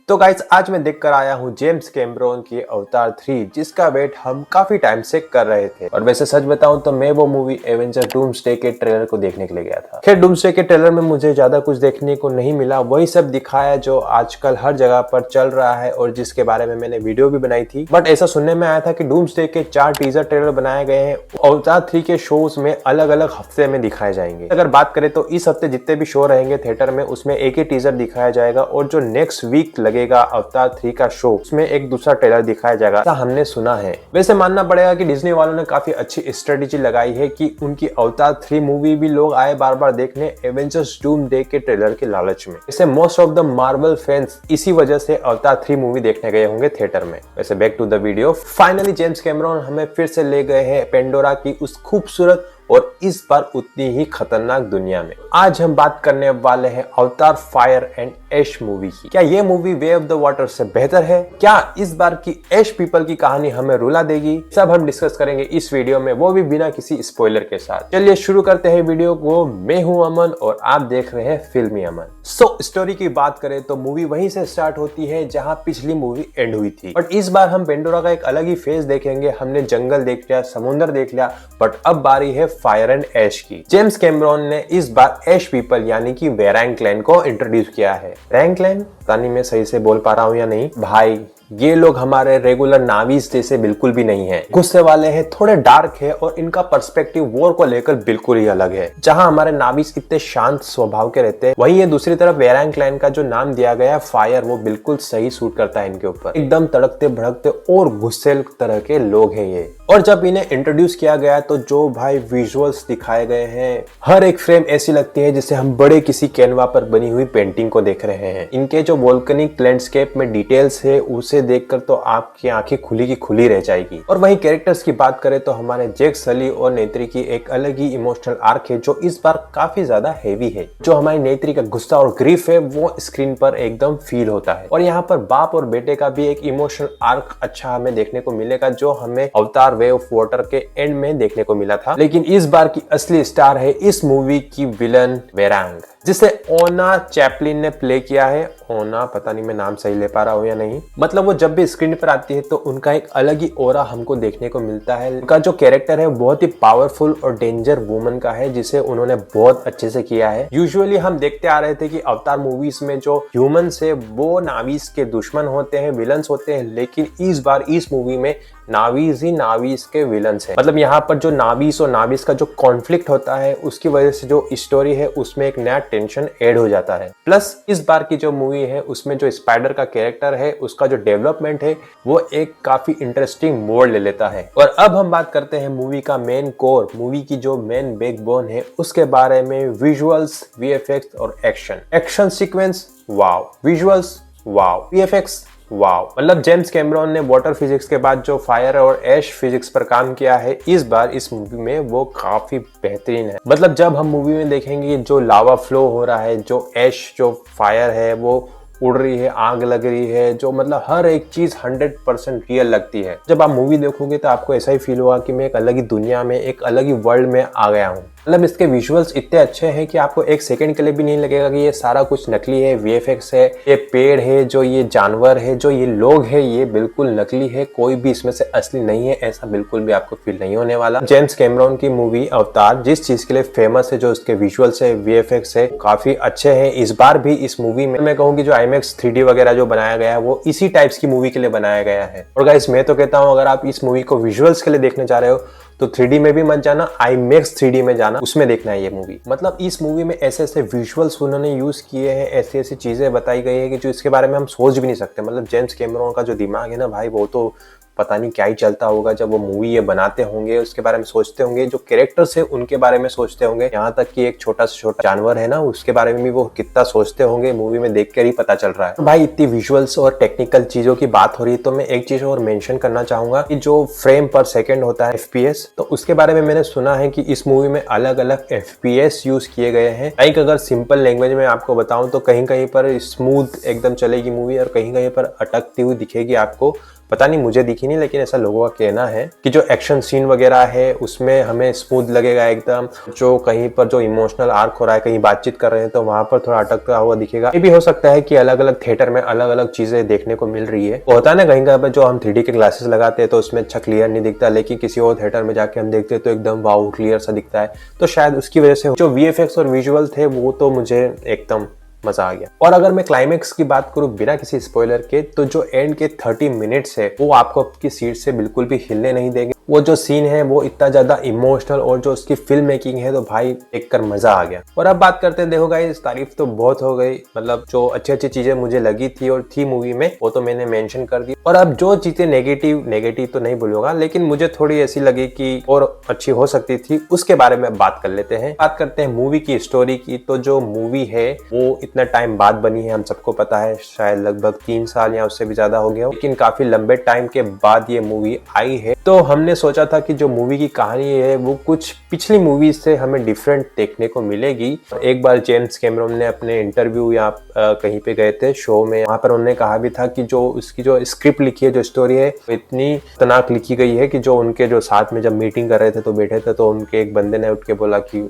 तो गाइस आज मैं देख कर आया हूँ जेम्स कैमरॉन की अवतार 3, जिसका वेट हम काफी टाइम से कर रहे थे। और वैसे सच बताऊं तो मैं वो मूवी एवेंजर डूम्सडे के ट्रेलर को देखने के लिए गया था। खैर डूम्सडे के ट्रेलर में मुझे ज्यादा कुछ देखने को नहीं मिला, वही सब दिखाया जो आजकल हर जगह पर चल रहा है और जिसके बारे में मैंने वीडियो भी बनाई थी। बट ऐसा सुनने में आया था कि डूम्सडे के 4 टीजर ट्रेलर बनाए गए हैं, अवतार 3 के शोज में अलग अलग हफ्ते में दिखाए जाएंगे। अगर बात करें तो इस हफ्ते जितने भी शो रहेंगे थिएटर में, उसमें एक ही टीजर दिखाया जाएगा और जो नेक्स्ट वीक लगेगा अवतार 3 का शो, उसमें एक दूसरा ट्रेलर दिखाया जाएगा, ऐसा हमने सुना है। वैसे मानना पड़ेगा कि डिज्नी वालों ने काफी अच्छी स्ट्रेटेजी लगाई है कि उनकी अवतार 3 मूवी भी लोग आए बार बार देखने एवेंजर्स डूम्सडे के ट्रेलर के लालच में। वैसे most of the Marvel fans इसी वजह से अवतार 3 मूवी देखने गए होंगे थिएटर में। वैसे back to the video, finally James Cameron हमें फिर से ले गए हैं पेंडोरा की उस खूबसूरत और इस बार उतनी ही खतरनाक दुनिया में। आज हम बात करने वाले हैं अवतार फायर एंड ऐश मूवी की। क्या ये movie way of the water से बेहतर है? क्या इस बार की ऐश पीपल की कहानी हमें रुला देगी? सब हम डिस्कस करेंगे इस वीडियो में, वो भी बिना किसी स्पॉइलर के साथ। चलिए शुरू करते हैं वीडियो को। मैं हूं अमन और आप देख रहे हैं फिल्मी अमन। स्टोरी की बात करें तो मूवी वहीं से स्टार्ट होती है जहां पिछली मूवी एंड हुई थी। बट इस बार हम पेंडोरा का एक अलग ही फेस देखेंगे। हमने जंगल देख लिया, समुद्र देख लिया, बट अब बारी है फायर एंड ऐश की। जेम्स कैमरॉन ने इस बार ऐश पीपल यानी कि वेरांग क्लैन को इंट्रोड्यूस किया है। वेरांग क्लैन, पता नहीं मैं सही से बोल पा रहा हूँ या नहीं। भाई ये लोग हमारे रेगुलर नावीज जैसे बिल्कुल भी नहीं है। गुस्से वाले हैं, थोड़े डार्क है और इनका पर्सपेक्टिव वॉर को लेकर बिल्कुल ही अलग है। जहां हमारे नावीज इतने शांत स्वभाव के रहते हैं, वहीं ये दूसरी तरफ वेरांग क्लैन का जो नाम दिया गया है फायर, वो बिल्कुल सही सूट करता है इनके ऊपर। एकदम तड़कते भड़कते और गुस्से तरह के लोग हैं ये। और जब इन्हें इंट्रोड्यूस किया गया तो जो भाई विजुअल्स दिखाए गए हैं, हर एक फ्रेम ऐसी लगती है जिसे हम बड़े किसी कैनवा पर बनी हुई पेंटिंग को देख रहे हैं। इनके जो वोल्केनिक लैंडस्केप में डिटेल्स है उसे देखकर तो आपकी आंखें खुली की खुली रह जाएगी। और वहीं कैरेक्टर्स की बात करें तो हमारे जैक सली और नेत्री की एक अलग ही इमोशनल आर्क है जो इस बार काफी ज्यादा हेवी है। जो हमारी नेत्री का गुस्सा और ग्रीफ है वो स्क्रीन पर एकदम फील होता है। और यहाँ पर बाप और बेटे का भी एक इमोशनल आर्क अच्छा हमें देखने को मिलेगा, जो हमें अवतार वे ऑफ वाटर के एंड में देखने को मिला था। लेकिन इस बार की असली स्टार है इस मूवी की विलन वेरांग, जिसे ओना चैपलिन ने प्ले किया है। ओना, पता नहीं मैं नाम सही ले पा रहा हूँ या नहीं। मतलब वो जब भी स्क्रीन पर आती है तो उनका एक अलग ही ऑरा हमको देखने को मिलता है। उनका जो कैरेक्टर है बहुत ही पावरफुल और डेंजर वुमन का है, जिसे उन्होंने बहुत अच्छे से किया है। यूजुअली हम देखते आ रहे थे कि अवतार मूवीज में जो ह्यूमंस है वो नावीज के दुश्मन होते हैं, विलन्स होते हैं, लेकिन इस बार इस मूवी में नावीज ही नावीज के विलन्स हैं। मतलब यहाँ पर जो नावीज और नावीज का जो कॉन्फ्लिक्ट होता है उसकी वजह से जो स्टोरी है उसमें एक नया टेंशन ऐड हो जाता है। प्लस इस बार की जो मूवी है उसमें जो स्पाइडर का कैरेक्टर है उसका जो डेवलपमेंट है वो एक काफी इंटरेस्टिंग मोड़ ले लेता है। और अब हम बात करते हैं मूवी का मेन कोर, मूवी की जो मेन बैकबोन है उसके बारे में। विजुअल्स, वीएफएक्स और एक्शन सीक्वेंस वाव, विजुअल्स वाव, वीएफएक्स वाव। मतलब जेम्स कैमरॉन ने वाटर फिजिक्स के बाद जो फायर और ऐश फिजिक्स पर काम किया है इस बार इस मूवी में वो काफी बेहतरीन है। मतलब जब हम मूवी में देखेंगे जो लावा फ्लो हो रहा है, जो ऐश जो फायर है वो उड़ रही है, आग लग रही है, जो मतलब हर एक चीज 100% रियल लगती है। जब आप मूवी देखोगे तो आपको ऐसा ही फील होगा कि मैं एक अलग ही दुनिया में, एक अलग ही वर्ल्ड में आ गया हूँ। मतलब इसके विजुअल्स इतने अच्छे हैं कि आपको एक सेकंड के लिए भी नहीं लगेगा कि ये सारा कुछ नकली है, वीएफएक्स है, ये पेड़ है, जो ये जानवर है, जो ये लोग है, ये बिल्कुल नकली है, कोई भी इसमें से असली नहीं है, ऐसा बिल्कुल भी आपको फील नहीं होने वाला। जेम्स कैमरॉन की मूवी अवतार जिस चीज के लिए फेमस है, जो उसके विजुअल्स है, वीएफएक्स है, काफी अच्छे हैं। इस बार भी इस मूवी में मैं कहूँ कि जो IMAX 3D वगैरह जो बनाया गया है वो इसी टाइप्स की मूवी के लिए बनाया गया है। और गाइस मैं तो कहता हूँ अगर आप इस मूवी को विजुअल्स के लिए देखने जा रहे हो तो 3D में भी मत जाना, IMAX 3D में जाना, उसमें देखना है ये मूवी। मतलब इस मूवी में ऐसे ऐसे विजुअल्स उन्होंने यूज किए हैं, ऐसी ऐसी चीजें बताई गई है कि जो इसके बारे में हम सोच भी नहीं सकते। मतलब जेम्स कैमरॉन का जो दिमाग है ना भाई, वो तो पता नहीं क्या ही चलता होगा जब वो मूवी ये बनाते होंगे, उसके बारे में सोचते होंगे, जो कैरेक्टर्स है उनके बारे में सोचते होंगे, यहाँ तक कि एक छोटा से छोटा जानवर है ना उसके बारे में भी वो कितना सोचते होंगे, मूवी में देखकर ही पता चल रहा है। तो भाई इतनी विजुअल्स और टेक्निकल चीजों की बात हो रही है तो मैं एक चीज और मेंशन करना चाहूंगा कि जो फ्रेम पर सेकंड होता है FPS, तो उसके बारे में मैंने सुना है कि इस मूवी में अलग अलग FPS यूज किए गए हैं। लाइक अगर सिंपल लैंग्वेज में आपको बताऊं तो कहीं कहीं पर स्मूथ एकदम चलेगी मूवी और कहीं कहीं पर अटकती हुई दिखेगी आपको। पता नहीं, मुझे दिखी नहीं, लेकिन ऐसा लोगों का कहना है कि जो एक्शन सीन वगैरह है उसमें हमें स्मूथ लगेगा एकदम। जो कहीं पर जो इमोशनल आर्क हो रहा है, कहीं बातचीत कर रहे हैं तो वहां पर थोड़ा अटकता हुआ दिखेगा। ये भी हो सकता है कि अलग अलग थिएटर में अलग अलग चीजें देखने को मिल रही है। होता है ना कहीं पर जो हम 3D के ग्लासेस लगाते हैं तो उसमें अच्छा क्लियर नहीं दिखता, लेकिन किसी और थिएटर में जाके हम देखते हैं तो एकदम वाओ क्लियर सा दिखता है। तो शायद उसकी वजह से जो VFX और विजुअल थे वो तो मुझे एकदम मजा आ गया। और अगर मैं क्लाइमेक्स की बात करूं बिना किसी स्पॉइलर के, तो जो एंड के 30 मिनट्स है वो आपको आपकी सीट से बिल्कुल भी हिलने नहीं देंगे। वो जो सीन है वो इतना ज्यादा इमोशनल और जो उसकी फिल्म मेकिंग है तो भाई देखकर मजा आ गया। और अब बात करते हैं, देखो गाइस तारीफ तो बहुत हो गई, मतलब जो अच्छी अच्छी चीजें मुझे लगी थी और थी मूवी में वो तो मैंने मेंशन कर दी। और अब जो चीजें नेगेटिव तो नहीं बोलूंगा, लेकिन मुझे थोड़ी ऐसी लगी कि और अच्छी हो सकती थी, उसके बारे में बात कर लेते हैं। बात करते हैं मूवी की स्टोरी की। तो जो मूवी है वो इतना टाइम बाद बनी है, हम सबको पता है, शायद लगभग 3 साल या उससे भी ज्यादा हो गया, लेकिन काफी लंबे टाइम के बाद ये मूवी आई है। तो हमने सोचा था कि जो मूवी की कहानी है वो कुछ पिछली मूवी से हमें डिफरेंट देखने को मिलेगी। एक बार जेम्स कैमरन ने अपने इंटरव्यू या कहीं पे गए थे शो में, वहां पर उन्होंने कहा भी था कि जो उसकी जो स्क्रिप्ट लिखी है, जो स्टोरी है, इतनी खतरनाक लिखी गई है कि जो उनके जो साथ में जब मीटिंग कर रहे थे तो बैठे थे तो उनके एक बंदे ने उठ के बोला कि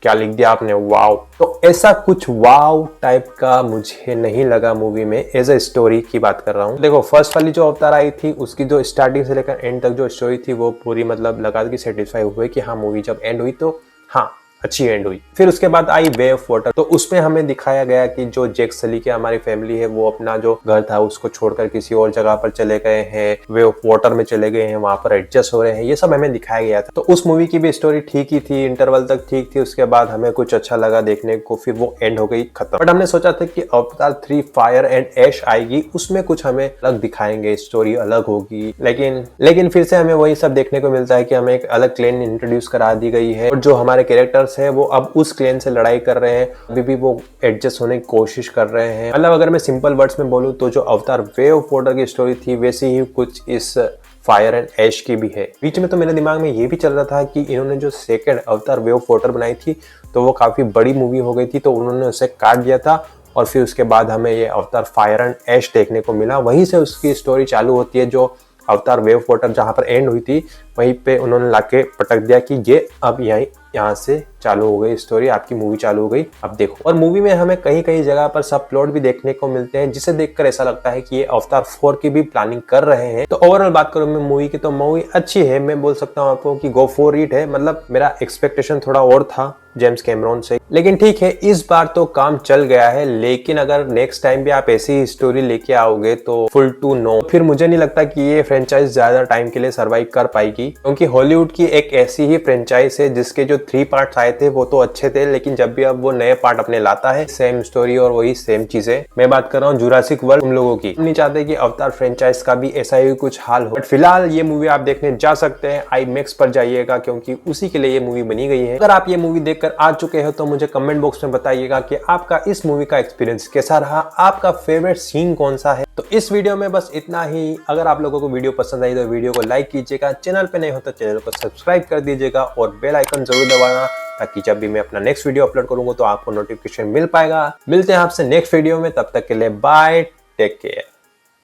क्या लिख दिया आपने, वाव। तो ऐसा कुछ वाव टाइप का मुझे नहीं लगा मूवी में। एज अ स्टोरी की बात कर रहा हूँ। देखो फर्स्ट वाली जो अवतार आई थी उसकी जो स्टार्टिंग से लेकर एंड तक जो स्टोरी थी वो पूरी मतलब लगा कि सेटिस्फाई हुए कि हाँ मूवी जब एंड हुई तो हाँ अच्छी एंड हुई। फिर उसके बाद आई वे ऑफ वाटर। तो उसमें हमें दिखाया गया कि जो जैक सली की हमारी फैमिली है वो अपना जो घर था उसको छोड़कर किसी और जगह पर चले गए हैं, वे ऑफ वाटर में चले गए हैं, वहां पर एडजस्ट हो रहे हैं, ये सब हमें दिखाया गया था। तो उस मूवी की भी स्टोरी ठीक ही थी, इंटरवल तक ठीक थी। उसके बाद हमें कुछ अच्छा लगा देखने को, फिर वो एंड हो गई, खत्म। बट हमने सोचा था कि अवतार 3 फायर एंड ऐश आएगी, उसमें कुछ हमें अलग दिखाएंगे, स्टोरी अलग होगी, लेकिन फिर से हमें वही सब देखने को मिलता है कि हमें एक अलग क्लेन इंट्रोड्यूस करा दी गई है और जो हमारे कैरेक्टर्स है वो अब उस क्लेन से लड़ाई कर रहे हैं, अभी भी वो एडजस्ट होने की कोशिश कर रहे हैं। मतलब अगर मैं सिंपल वर्ड्स में बोलूं तो जो अवतार वे ऑफ वाटर की स्टोरी थी वैसे ही कुछ इस फायर एंड ऐश की भी है। बीच में तो मेरे दिमाग में ये भी चल रहा था कि इन्होंने जो सेकंड अवतार वे ऑफ वाटर बनाई थी तो वो काफी बड़ी मूवी हो गई थी, तो उन्होंने उसे काट दिया था और फिर उसके बाद हमें ये अवतार फायर एंड ऐश देखने को मिला। वहीं से उसकी स्टोरी चालू होती है। जो अवतार वे ऑफ वाटर जहां पर एंड हुई थी वहीं पे उन्होंने लाके पटक दिया कि ये अब यहाँ से चालू हो गई स्टोरी, आपकी मूवी चालू हो गई, अब देखो। और मूवी में हमें कहीं कहीं जगह पर सब प्लॉट भी देखने को मिलते हैं जिसे देखकर ऐसा लगता है कि ये अवतार 4 की भी प्लानिंग कर रहे हैं। तो ओवरऑल बात करूं मैं मूवी की, तो मूवी अच्छी है, मैं बोल सकता हूँ आपको कि गो फॉर इट है। मतलब मेरा एक्सपेक्टेशन थोड़ा और था जेम्स कैमरन से, लेकिन ठीक है इस बार तो काम चल गया है। लेकिन अगर नेक्स्ट टाइम भी आप ऐसी ही स्टोरी लेके आओगे तो फुल टू नो, फिर मुझे नहीं लगता कि ये फ्रेंचाइज ज्यादा टाइम के लिए सर्वाइव कर पाएगी, क्योंकि हॉलीवुड की एक ऐसी ही फ्रेंचाइज है जिसके जो 3 पार्ट्स आए थे वो तो अच्छे थे, लेकिन जब भी अब वो नए पार्ट अपने लाता है सेम स्टोरी और वही सेम चीजें। मैं बात कर रहा हूँ जुरासिक वर्ल्ड तुम लोगों की। हम नहीं चाहते कि अवतार फ्रेंचाइज का भी ऐसा ही कुछ हाल हो। बट फिलहाल ये मूवी आप देखने जा सकते हैं, IMAX पर जाइएगा क्योंकि उसी के लिए ये मूवी बनी गई है। अगर आप ये मूवी देखकर आ चुके हो तो मुझे कमेंट बॉक्स में बताइएगा कि आपका इस मूवी का एक्सपीरियंस कैसा रहा, आपका फेवरेट सीन कौन सा है। तो इस वीडियो में बस इतना ही। अगर आप लोगों को वीडियो पसंद आई तो वीडियो को लाइक कीजिएगा, चैनल पे नहीं हो तो चैनल को सब्सक्राइब कर दीजिएगा और बेल आइकन जरूर दबाना ताकि जब भी मैं अपना नेक्स्ट वीडियो अपलोड करूंगा तो आपको नोटिफिकेशन मिल पाएगा। मिलते हैं आपसे नेक्स्ट वीडियो में, तब तक के लिए बाय, टेक केयर।